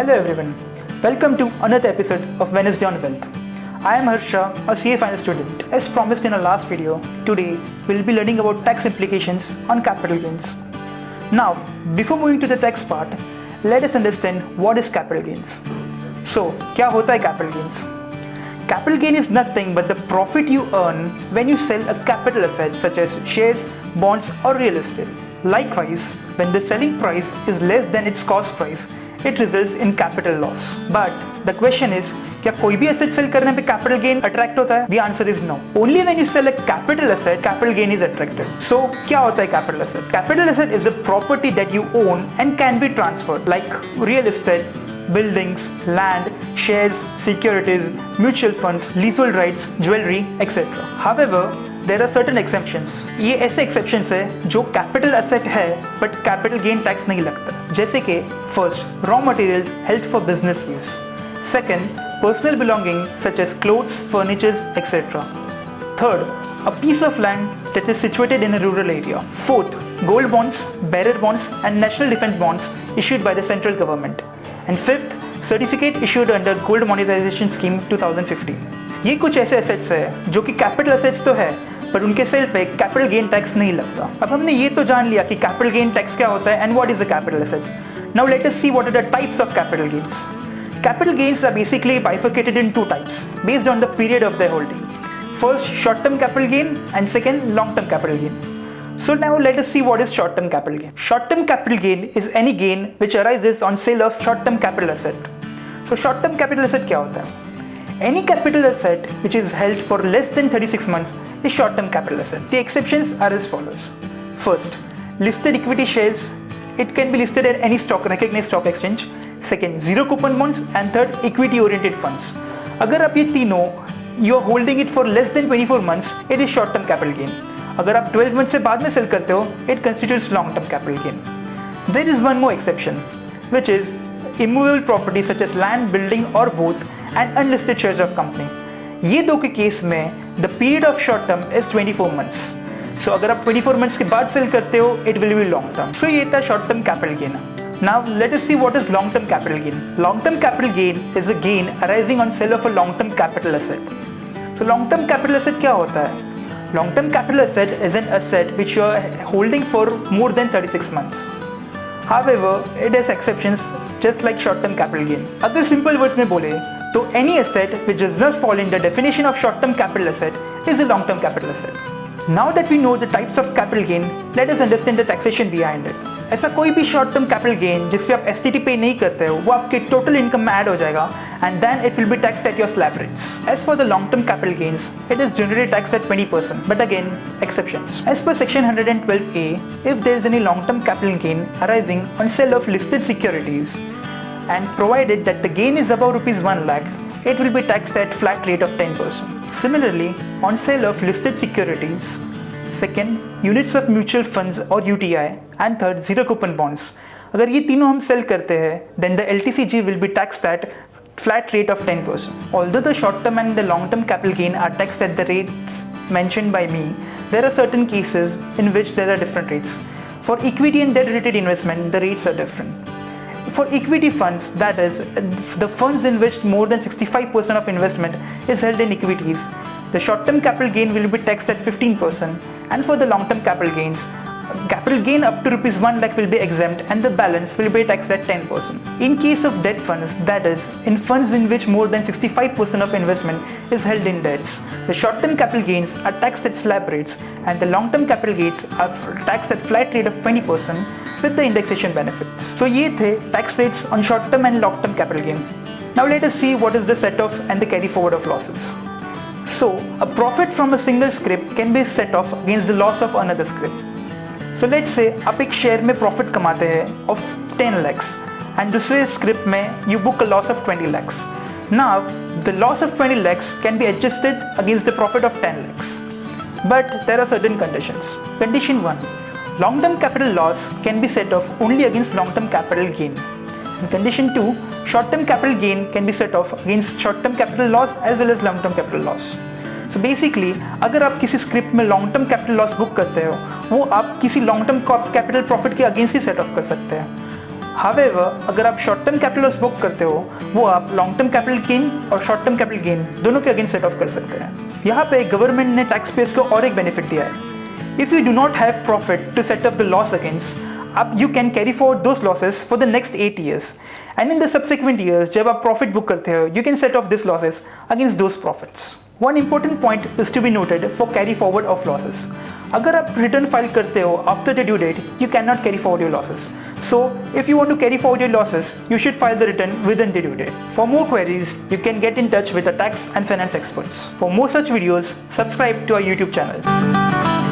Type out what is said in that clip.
Hello everyone, welcome to another episode of Wednesday on Wealth. I am Harsh Shah, a CA Finance student. As promised in our last video, today we'll be learning about tax implications on capital gains. Now, before moving to the tax part, let us understand what is capital gains. So, क्या होता है capital gains? Capital gain is nothing but the profit you earn when you sell a capital asset such as shares, bonds or real estate. Likewise, when the selling price is less than its cost price, it results in capital loss. But the question is, क्या कोई भी asset sell करने पे capital gain attract होता है? The answer is no. Only when you sell a capital asset, capital gain is attracted. So, क्या होता है capital asset? Capital asset is a property that you own and can be transferred, like real estate, buildings, land, shares, securities, mutual funds, leasehold rights, jewelry, etc. However, there are certain exceptions. ये ऐसे exceptions है जो capital asset है but capital gain tax नहीं लगता. जैसे कि first, raw materials held for business use. Second, personal belongings such as clothes, furniture, etc. Third, a piece of land that is situated in a rural area. Fourth, gold bonds, bearer bonds and national defense bonds issued by the central government. And fifth, certificate issued under gold monetization scheme 2015. ये कुछ ऐसे assets है जो कि capital assets तो है पर उनके सेल पे capital gain tax नहीं लगता. अब हमने ये तो जान लिया कि capital gain tax क्या होता है and what is a capital asset. Now let us see what are the types of capital gains. Capital gains are basically bifurcated in two types based on the period of their holding. First, short-term capital gain and second, long-term capital gain. So now let us see what is short-term capital gain. Short-term capital gain is any gain which arises on sale of short-term capital asset. So short-term capital asset क्या होता है? Any capital asset which is held for less than 36 months is short-term capital asset. The exceptions are as follows. First, listed equity shares. It can be listed at any stock recognized stock exchange. Second, zero coupon bonds and third, equity-oriented funds. अगर आप ये तीनों you are holding it for less than 24 months, it is short-term capital gain. अगर आप 12 months से बाद में cell करते हो, it constitutes long-term capital gain. There is one more exception, which is immovable property such as land, building or both and unlisted shares of company. ये दो के केस में the period of short term is 24 months. So अगर आप 24 months के बाद cell करते हो, it will be long term. So ये था short term capital gain. Now let us see what is long term capital gain. Long term capital gain is a gain arising on sale of a long term capital asset. So long term capital asset क्या होता है? Long term capital asset is an asset which you are holding for more than 36 months. However, it has exceptions just like short term capital gain. अगर simple words में बोले तो any asset which does not fall in the definition of short term capital asset is a long term capital asset. Now that we know the types of capital gain, let us understand the taxation behind it. ऐसा कोई भी short term capital gain जिस पे आप STT पे नहीं करते हो वो आपके टोटल इनकम में ऐड हो जाएगा and then it will be taxed at your slab rates. As for the long term capital gains it is generally taxed at 20%, but again exceptions. As per section 112A, if there is any long term capital gain arising on sale of listed securities and provided that the gain is above rupees 1 lakh, it will be taxed at flat rate of 10%. Similarly, on sale of listed securities, second, units of mutual funds or UTI, and third, zero coupon bonds. अगर ये तीनों हम cell करते हैं, then the LTCG will be taxed at flat rate of 10%. Although the short term and the long term capital gain are taxed at the rates mentioned by me, there are certain cases in which there are different rates. For equity and debt related investment, the rates are different. For equity funds, that is, the funds in which more than 65% of investment is held in equities, the short-term capital gain will be taxed at 15%, and for the long-term capital gains, capital gain up to rupees 1 lakh will be exempt and the balance will be taxed at 10%. In case of debt funds, that is, in funds in which more than 65% of investment is held in debts, the short-term capital gains are taxed at slab rates and the long-term capital gains are taxed at flat rate of 20% with the indexation benefits. So ये थे tax rates on short-term and long-term capital gain. Now let us see what is the set-off and the carry-forward of losses. So a profit from a single scrip can be set off against the loss of another scrip. So let's say आप एक share में profit कमाते हैं of 10 lakhs and दूसरे script में you book a loss of 20 lakhs. Now the loss of 20 lakhs can be adjusted against the profit of 10 lakhs. But there are certain conditions. Condition 1. Long-term capital loss can be set off only against long-term capital gain. And condition 2. Short-term capital gain can be set off against short-term capital loss as well as long-term capital loss. So basically, अगर आप किसी script में long term capital loss book करते हो वो आप किसी long term capital profit के अगेंस्ट ही सेट ऑफ कर सकते हैं. However, अगर आप short term capital loss book करते हो, वो आप लॉन्ग टर्म कैपिटल गेन और शॉर्ट टर्म कैपिटल गेन दोनों के अगेंस्ट सेट ऑफ कर सकते हैं। यहाँ पे गवर्नमेंट ने टैक्स पेयर्स को और एक बेनिफिट दिया है। If you do not have profit to set off the loss against, you can carry forward those losses for the next 8 years, and in the subsequent years जब आप profit book करते हो, you can set off these losses against those profits. One important point is to be noted for carry forward of losses. अगर आप return file करते हो after the due date, you cannot carry forward your losses. So if you want to carry forward your losses, you should file the return within the due date. For more queries, you can get in touch with the tax and finance experts. For more such videos, subscribe to our YouTube channel.